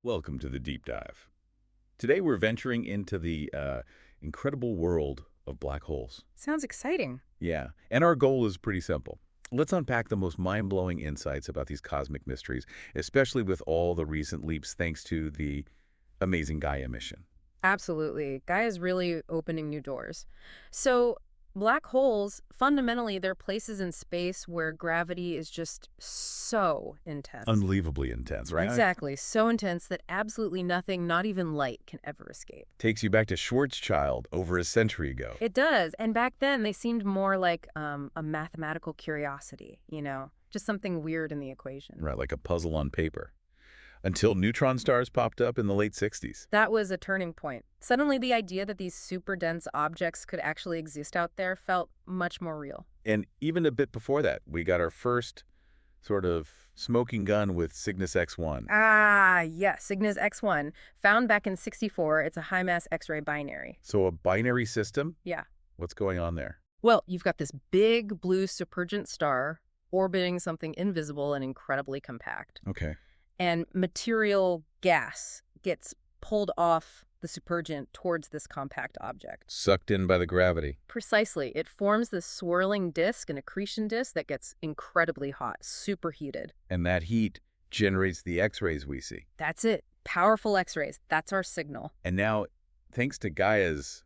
Welcome to the deep dive. Today we're venturing into the incredible world of black holes. Sounds exciting. Yeah, and our goal is pretty simple. Let's unpack the most mind-blowing insights about these cosmic mysteries, especially with all the recent leaps thanks to the amazing Gaia mission. Absolutely. Gaia is really opening new doors. So, black holes, fundamentally, they're places in space where gravity is just so intense. Unbelievably intense, right? Exactly. So intense that absolutely nothing, not even light, can ever escape. Takes you back to Schwarzschild over a century ago. It does. And back then, they seemed more like a mathematical curiosity, just something weird in the equation. Right, like a puzzle on paper. Until neutron stars popped up in the late 60s. That was a turning point. Suddenly, the idea that these super dense objects could actually exist out there felt much more real. And even a bit before that, we got our first sort of smoking gun with Cygnus X1. Ah, yes, Cygnus X1, found back in '64. It's a high-mass X-ray binary. So a binary system? Yeah. What's going on there? Well, you've got this big blue supergent star orbiting something invisible and incredibly compact. Okay. And material gas gets pulled off the supergent towards this compact object. Sucked in by the gravity. Precisely. It forms this swirling disk, an accretion disk that gets incredibly hot, superheated. And that heat generates the X-rays we see. That's it. Powerful X-rays. That's our signal. And now, thanks to Gaia's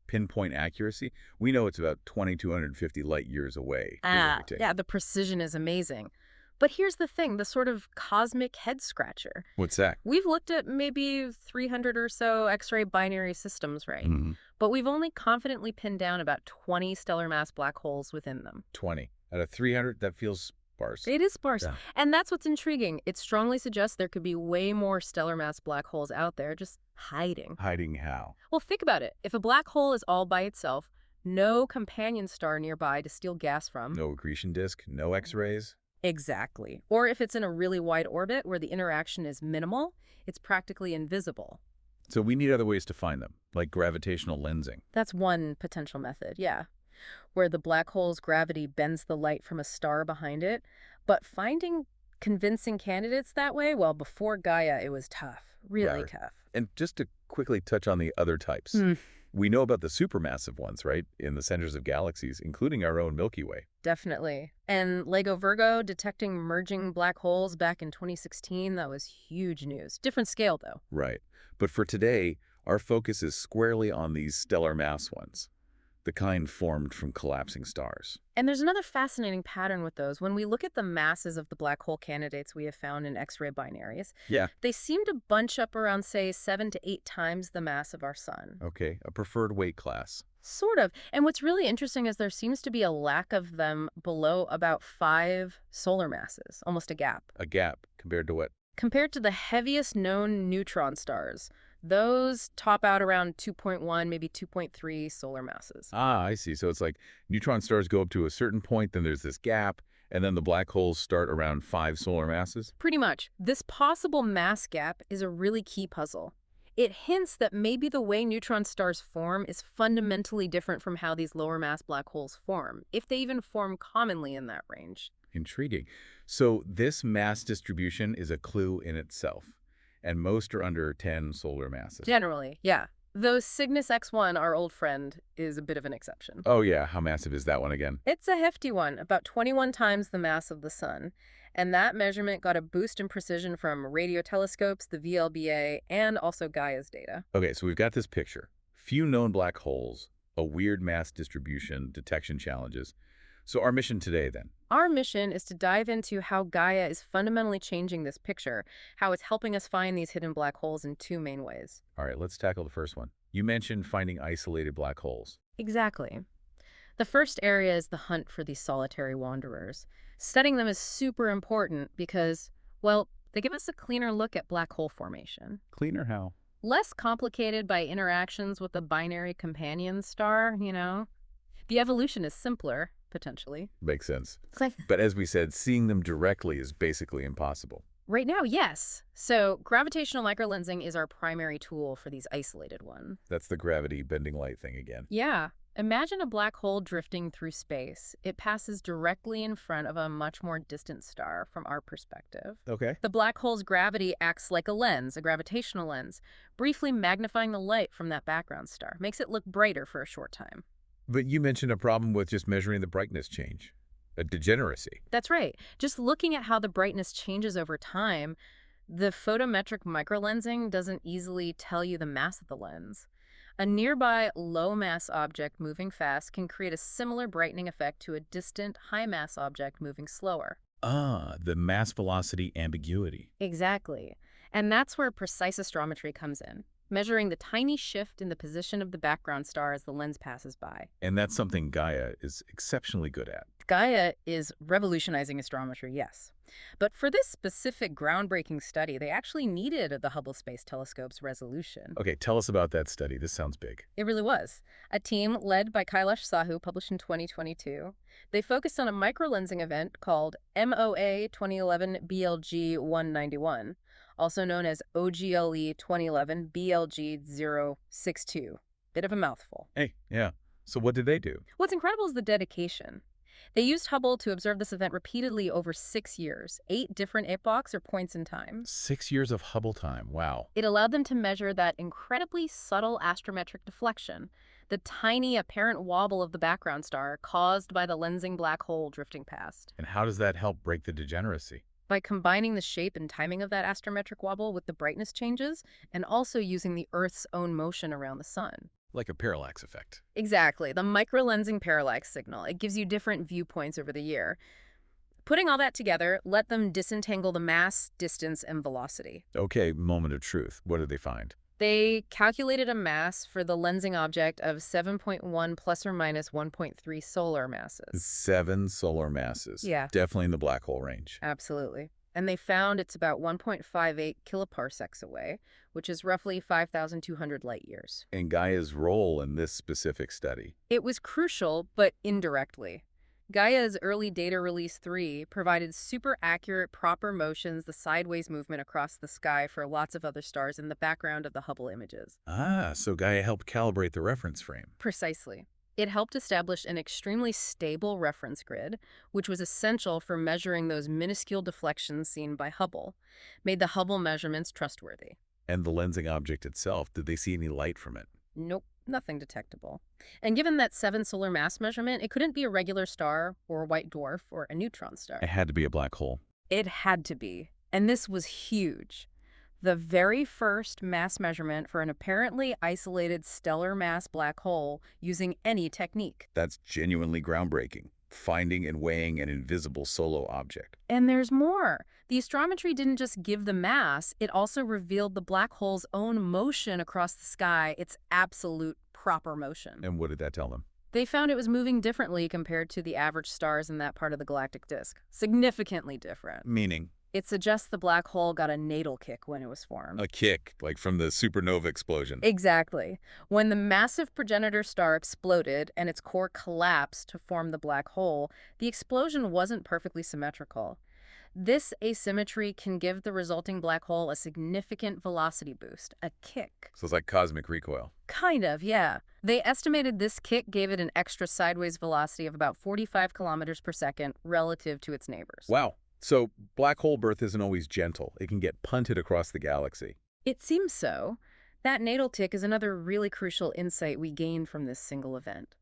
pinpoint accuracy, we know it's about 2,250 light years away. Yeah, the precision is amazing. But here's the thing, the sort of cosmic head scratcher. What's that? We've looked at maybe 300 or so X-ray binary systems, right? But we've only confidently pinned down about 20 stellar mass black holes within them. 20. Out of 300, that feels sparse. It is sparse. Yeah. And that's what's intriguing. It strongly suggests there could be way more stellar mass black holes out there just hiding. Hiding how? Well, think about it. If a black hole is all by itself, no companion star nearby to steal gas from. No accretion disk, no X-rays. Exactly. Or if it's in a really wide orbit where the interaction is minimal, it's practically invisible. So we need other ways to find them, like gravitational lensing. That's one potential method, yeah, where the black hole's gravity bends the light from a star behind it. But finding convincing candidates that way, well, before Gaia, it was tough, really tough. And just to quickly touch on the other types, we know about the supermassive ones, right, in the centers of galaxies, including our own Milky Way. Definitely. And LEGO Virgo detecting merging black holes back in 2016, that was huge news. Different scale, though. Right. But for today, our focus is squarely on these stellar mass ones, the kind formed from collapsing stars. And there's another fascinating pattern with those. When we look at the masses of the black hole candidates we have found in X-ray binaries, Yeah. they seem to bunch up around, say, 7 to 8 times the mass of our sun. Okay, a preferred weight class. Sort of. And what's really interesting is there seems to be a lack of them below about 5 solar masses, almost a gap. A gap compared to what? Compared to the heaviest known neutron stars, those top out around 2.1, maybe 2.3 solar masses. Ah, I see. So it's like neutron stars go up to a certain point, then there's this gap, and then the black holes start around 5 solar masses? Pretty much. This possible mass gap is a really key puzzle. It hints that maybe the way neutron stars form is fundamentally different from how these lower mass black holes form, if they even form commonly in that range. Intriguing. So this mass distribution is a clue in itself, and most are under 10 solar masses. Generally, yeah. Though Cygnus X1, our old friend, is a bit of an exception. Oh yeah, how massive is that one again? It's a hefty one, about 21 times the mass of the sun. And that measurement got a boost in precision from radio telescopes, the VLBA, and also Gaia's data. Okay, so we've got this picture. Few known black holes, a weird mass distribution, detection challenges. So our mission today then? Our mission is to dive into how Gaia is fundamentally changing this picture, how it's helping us find these hidden black holes in 2 main ways. All right, let's tackle the first one. You mentioned finding isolated black holes. Exactly. The first area is the hunt for these solitary wanderers. Studying them is super important because, well, they give us a cleaner look at black hole formation. Cleaner how? Less complicated by interactions with a binary companion star, The evolution is simpler, potentially. Makes sense. It's like, But as we said, seeing them directly is basically impossible. right now, yes. So gravitational microlensing is our primary tool for these isolated ones. That's the gravity bending light thing again. Yeah. Imagine a black hole drifting through space. It passes directly in front of a much more distant star from our perspective. Okay. The black hole's gravity acts like a lens, a gravitational lens, briefly magnifying the light from that background star. Makes it look brighter for a short time. But you mentioned a problem with just measuring the brightness change, a degeneracy. That's right. Just looking at how the brightness changes over time, the photometric microlensing doesn't easily tell you the mass of the lens. A nearby low-mass object moving fast can create a similar brightening effect to a distant high-mass object moving slower. Ah, the mass velocity ambiguity. Exactly. And that's where precise astrometry comes in, measuring the tiny shift in the position of the background star as the lens passes by. And that's something Gaia is exceptionally good at. Gaia is revolutionizing astrometry, yes. But for this specific groundbreaking study, they actually needed the Hubble Space Telescope's resolution. Okay, tell us about that study. This sounds big. It really was. A team led by Kailash Sahu, published in 2022, they focused on a microlensing event called MOA 2011 BLG 191, also known as OGLE 2011 BLG 062. Bit of a mouthful. Hey, yeah. So what did they do? What's incredible is the dedication. They used Hubble to observe this event repeatedly over 6 years, 8 different epochs or points in time. 6 years of Hubble time. Wow. It allowed them to measure that incredibly subtle astrometric deflection, the tiny apparent wobble of the background star caused by the lensing black hole drifting past. And how does that help break the degeneracy? By combining the shape and timing of that astrometric wobble with the brightness changes, and also using the Earth's own motion around the sun. Like a parallax effect. Exactly, the microlensing parallax signal. It gives you different viewpoints over the year. Putting all that together, let them disentangle the mass, distance, and velocity. Okay, moment of truth. What did they find? They calculated a mass for the lensing object of 7.1 plus or minus 1.3 solar masses. 7 solar masses. Yeah. Definitely in the black hole range. Absolutely. And they found it's about 1.58 kiloparsecs away, which is roughly 5,200 light years. And Gaia's role in this specific study. It was crucial, but indirectly. Gaia's early data release 3 provided super accurate, proper motions, the sideways movement across the sky for lots of other stars in the background of the Hubble images. Ah, so Gaia helped calibrate the reference frame. Precisely. It helped establish an extremely stable reference grid, which was essential for measuring those minuscule deflections seen by Hubble, made the Hubble measurements trustworthy. And the lensing object itself, did they see any light from it? Nope, nothing detectable. And given that 7 solar mass measurement, it couldn't be a regular star or a white dwarf or a neutron star. It had to be a black hole. It had to be. And this was huge. The very first mass measurement for an apparently isolated stellar mass black hole using any technique. That's genuinely groundbreaking. Finding and weighing an invisible solo object. And there's more. The astrometry didn't just give the mass, it also revealed the black hole's own motion across the sky, its absolute proper motion. And what did that tell them? They found it was moving differently compared to the average stars in that part of the galactic disk. Significantly different. Meaning? It suggests the black hole got a natal kick when it was formed. A kick, like from the supernova explosion. Exactly. When the massive progenitor star exploded and its core collapsed to form the black hole, the explosion wasn't perfectly symmetrical. This asymmetry can give the resulting black hole a significant velocity boost, a kick. So it's like cosmic recoil. Kind of, yeah. They estimated this kick gave it an extra sideways velocity of about 45 kilometers per second relative to its neighbors. Wow. So black hole birth isn't always gentle. It can get punted across the galaxy. It seems so. That natal tick is another really crucial insight we gained from this single event.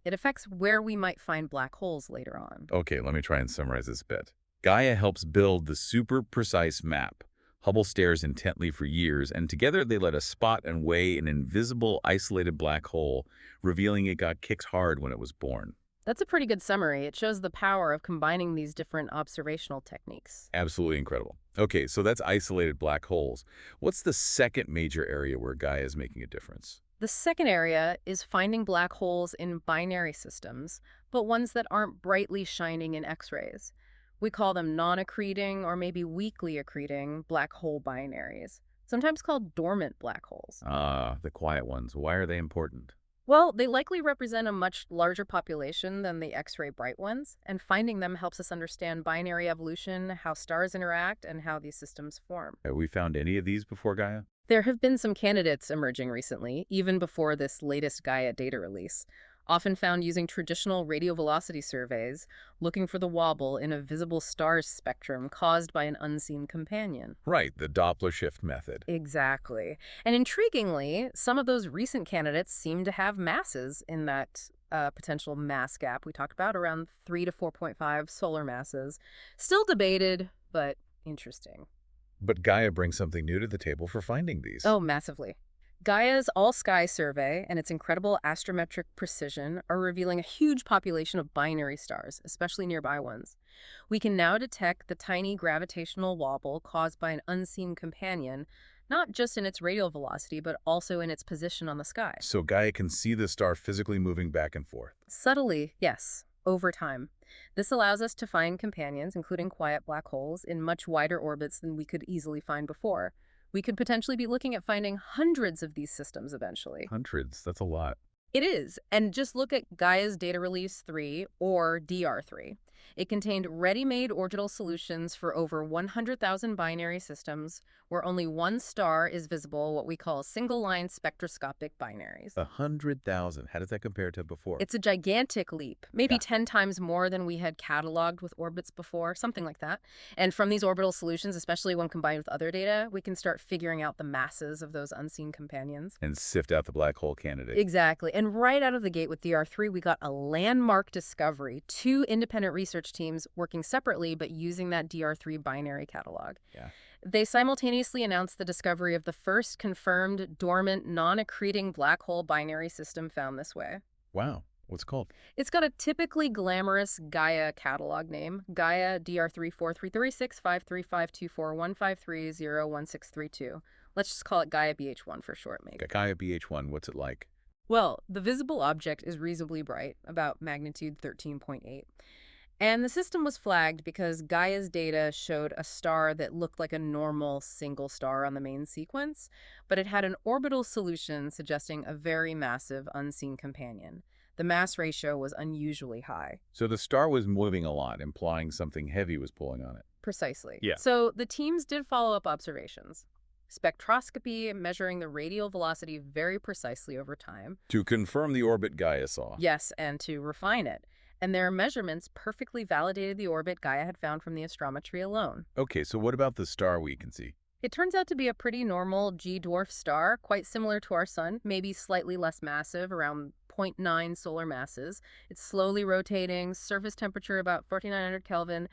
It affects where we might find black holes later on. Okay, let me try and summarize this a bit. Gaia helps build the super precise map. Hubble stares intently for years, and together they let us spot and weigh an invisible, isolated black hole, revealing it got kicked hard when it was born. That's a pretty good summary. It shows the power of combining these different observational techniques. Absolutely incredible. Okay, so that's isolated black holes. What's the second major area where Gaia is making a difference? The second area is finding black holes in binary systems, but ones that aren't brightly shining in X-rays. We call them non-accreting or maybe weakly accreting black hole binaries, sometimes called dormant black holes. Ah, the quiet ones. Why are they important? Well, they likely represent a much larger population than the X-ray bright ones, and finding them helps us understand binary evolution, how stars interact, and how these systems form. Have we found any of these before Gaia? There have been some candidates emerging recently, even before this latest Gaia data release. often found using traditional radio velocity surveys, looking for the wobble in a visible star's spectrum caused by an unseen companion. Right, the Doppler shift method. Exactly. And intriguingly, some of those recent candidates seem to have masses in that potential mass gap we talked about, around 3 to 4.5 solar masses. Still debated, but interesting. But Gaia brings something new to the table for finding these. Oh, massively. Gaia's all-sky survey and its incredible astrometric precision are revealing a huge population of binary stars, especially nearby ones. We can now detect the tiny gravitational wobble caused by an unseen companion, not just in its radial velocity, but also in its position on the sky. So Gaia can see the star physically moving back and forth. Subtly, yes, over time. This allows us to find companions, including quiet black holes, in much wider orbits than we could easily find before. We could potentially be looking at finding hundreds of these systems eventually. Hundreds, that's a lot. It is, and just look at Gaia's Data Release 3, or DR3. It contained ready-made orbital solutions for over 100,000 binary systems, where only one star is visible, what we call single-line spectroscopic binaries. 100,000. How does that compare to before? It's a gigantic leap, maybe Yeah. 10 times more than we had cataloged with orbits before, something like that. And from these orbital solutions, especially when combined with other data, we can start figuring out the masses of those unseen companions. And sift out the black hole candidate. Exactly. And right out of the gate with DR3, we got a landmark discovery. Two independent research teams working separately, but using that DR3 binary catalog. Yeah. They simultaneously announced the discovery of the first confirmed dormant, non-accreting black hole binary system found this way. Wow. What's it called? It's got a typically glamorous Gaia catalog name, Gaia DR3433653524153016332. Let's just call it Gaia BH1 for short, maybe. Gaia BH1, what's it like? Well, the visible object is reasonably bright, about magnitude 13.8. And the system was flagged because Gaia's data showed a star that looked like a normal single star on the main sequence, but it had an orbital solution suggesting a very massive unseen companion. The mass ratio was unusually high. So the star was moving a lot, implying something heavy was pulling on it. Precisely. Yeah. So the teams did follow-up observations. Spectroscopy measuring the radial velocity very precisely over time. To confirm the orbit Gaia saw. Yes, and to refine it. And their measurements perfectly validated the orbit Gaia had found from the astrometry alone. Okay, so what about the star we can see? It turns out to be a pretty normal G-dwarf star, quite similar to our sun, maybe slightly less massive, around 0.9 solar masses. It's slowly rotating, surface temperature about 4900 Kelvin.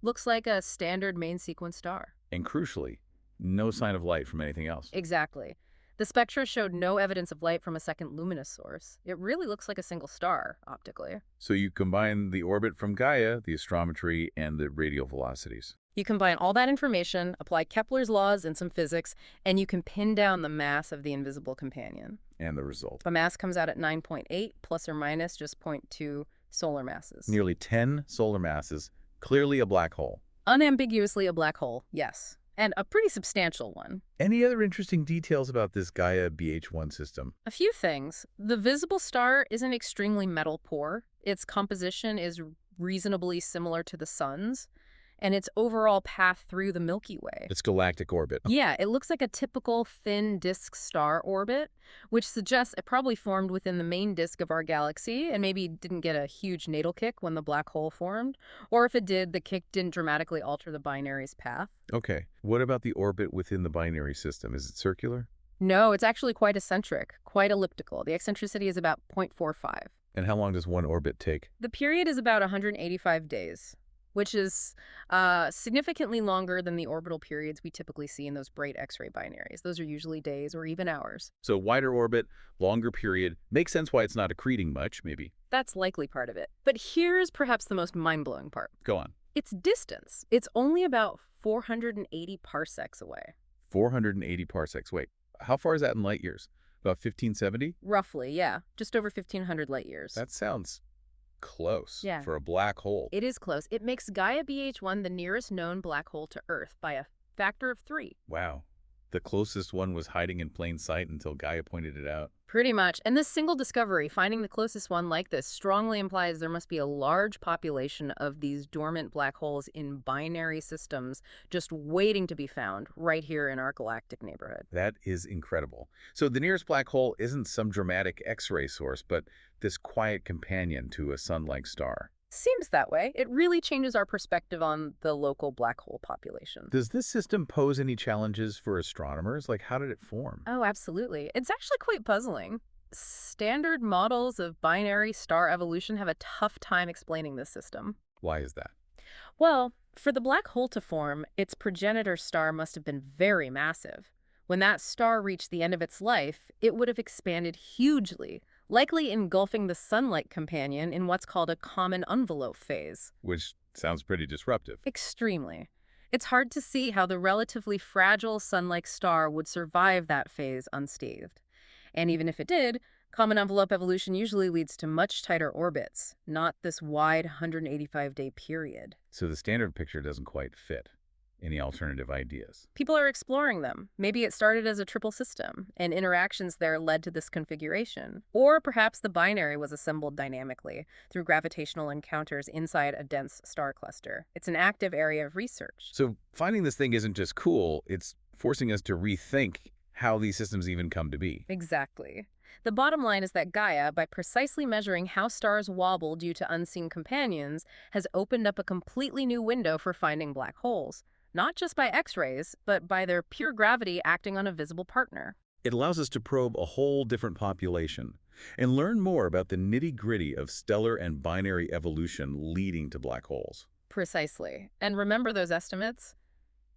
Looks like a standard main sequence star. And crucially, no sign of light from anything else. Exactly. The spectra showed no evidence of light from a second luminous source. It really looks like a single star, optically. So you combine the orbit from Gaia, the astrometry, and the radial velocities. You combine all that information, apply Kepler's laws and some physics, and you can pin down the mass of the invisible companion. And the result. The mass comes out at 9.8, plus or minus just 0.2 solar masses. Nearly 10 solar masses, clearly a black hole. Unambiguously a black hole, yes. And a pretty substantial one. Any other interesting details about this Gaia BH1 system? A few things. The visible star isn't extremely metal poor. Its composition is reasonably similar to the sun's, and its overall path through the Milky Way. Its galactic orbit. Yeah, it looks like a typical thin disk star orbit, which suggests it probably formed within the main disk of our galaxy and maybe didn't get a huge natal kick when the black hole formed. Or if it did, the kick didn't dramatically alter the binary's path. Okay. What about the orbit within the binary system? Is it circular? No, it's actually quite eccentric, quite elliptical. The eccentricity is about 0.45. And how long does one orbit take? The period is about 185 days, which is significantly longer than the orbital periods we typically see in those bright X-ray binaries. Those are usually days or even hours. So wider orbit, longer period. Makes sense why it's not accreting much, maybe. That's likely part of it. But here's perhaps the most mind-blowing part. Go on. Its distance. It's only about 480 parsecs away. 480 parsecs. Wait, how far is that in light years? About 1570? Roughly, yeah. Just over 1,500 light years. That sounds close Yeah. for a black hole. It is close. It makes Gaia BH1 the nearest known black hole to Earth by a factor of 3. Wow. The closest one was hiding in plain sight until Gaia pointed it out. Pretty much. And this single discovery, finding the closest one like this, strongly implies there must be a large population of these dormant black holes in binary systems just waiting to be found right here in our galactic neighborhood. That is incredible. So the nearest black hole isn't some dramatic X-ray source, but this quiet companion to a sun-like star. Seems that way. It really changes our perspective on the local black hole population. Does this system pose any challenges for astronomers? Like, how did it form? Oh, absolutely. It's actually quite puzzling. Standard models of binary star evolution have a tough time explaining this system. Why is that? Well, for the black hole to form, its progenitor star must have been very massive. When that star reached the end of its life, it would have expanded hugely, likely engulfing the sun-like companion in what's called a common envelope phase. Which sounds pretty disruptive. Extremely. It's hard to see how the relatively fragile sun-like star would survive that phase unscathed. And even if it did, common envelope evolution usually leads to much tighter orbits, not this wide 185-day period. So the standard picture doesn't quite fit. Any alternative ideas? People are exploring them. Maybe it started as a triple system, and interactions there led to this configuration. Or perhaps the binary was assembled dynamically through gravitational encounters inside a dense star cluster. It's an active area of research. So finding this thing isn't just cool, it's forcing us to rethink how these systems even come to be. Exactly. The bottom line is that Gaia, by precisely measuring how stars wobble due to unseen companions, has opened up a completely new window for finding black holes. Not just by X-rays, but by their pure gravity acting on a visible partner. It allows us to probe a whole different population and learn more about the nitty-gritty of stellar and binary evolution leading to black holes. Precisely. And remember those estimates?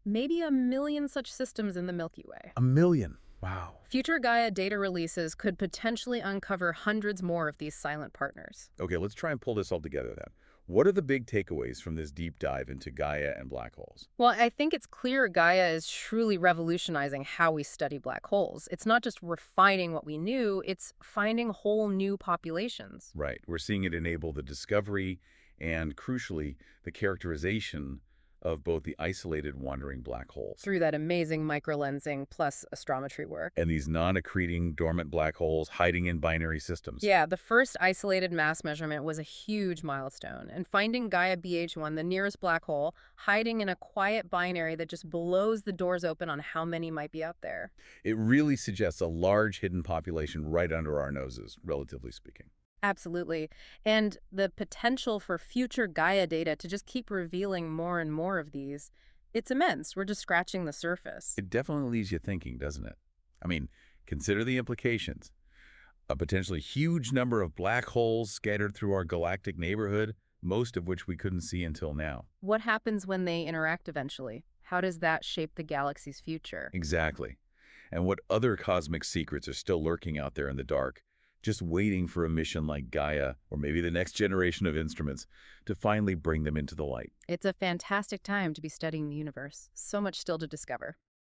Maybe 1 million such systems in the Milky Way. 1 million. Wow. Future Gaia data releases could potentially uncover hundreds more of these silent partners. Okay, let's try and pull this all together then. What are the big takeaways from this deep dive into Gaia and black holes? Well, I think it's clear Gaia is truly revolutionizing how we study black holes. It's not just refining what we knew, it's finding whole new populations. Right. We're seeing it enable the discovery and, crucially, the characterization of both the isolated wandering black holes Through that amazing microlensing plus astrometry work. and these non-accreting dormant black holes hiding in binary systems. Yeah, the first isolated mass measurement was a huge milestone, and finding Gaia BH1, the nearest black hole, hiding in a quiet binary that just blows the doors open on how many might be out there. It really suggests a large hidden population right under our noses, relatively speaking. Absolutely. And the potential for future Gaia data to just keep revealing more and more of these, it's immense. We're just scratching the surface. It definitely leaves you thinking, doesn't it? I mean, consider the implications. A potentially huge number of black holes scattered through our galactic neighborhood, most of which we couldn't see until now. What happens when they interact eventually? How does that shape the galaxy's future? Exactly. And what other cosmic secrets are still lurking out there in the dark, just waiting for a mission like Gaia, or maybe the next generation of instruments, to finally bring them into the light. It's a fantastic time to be studying the universe. So much still to discover.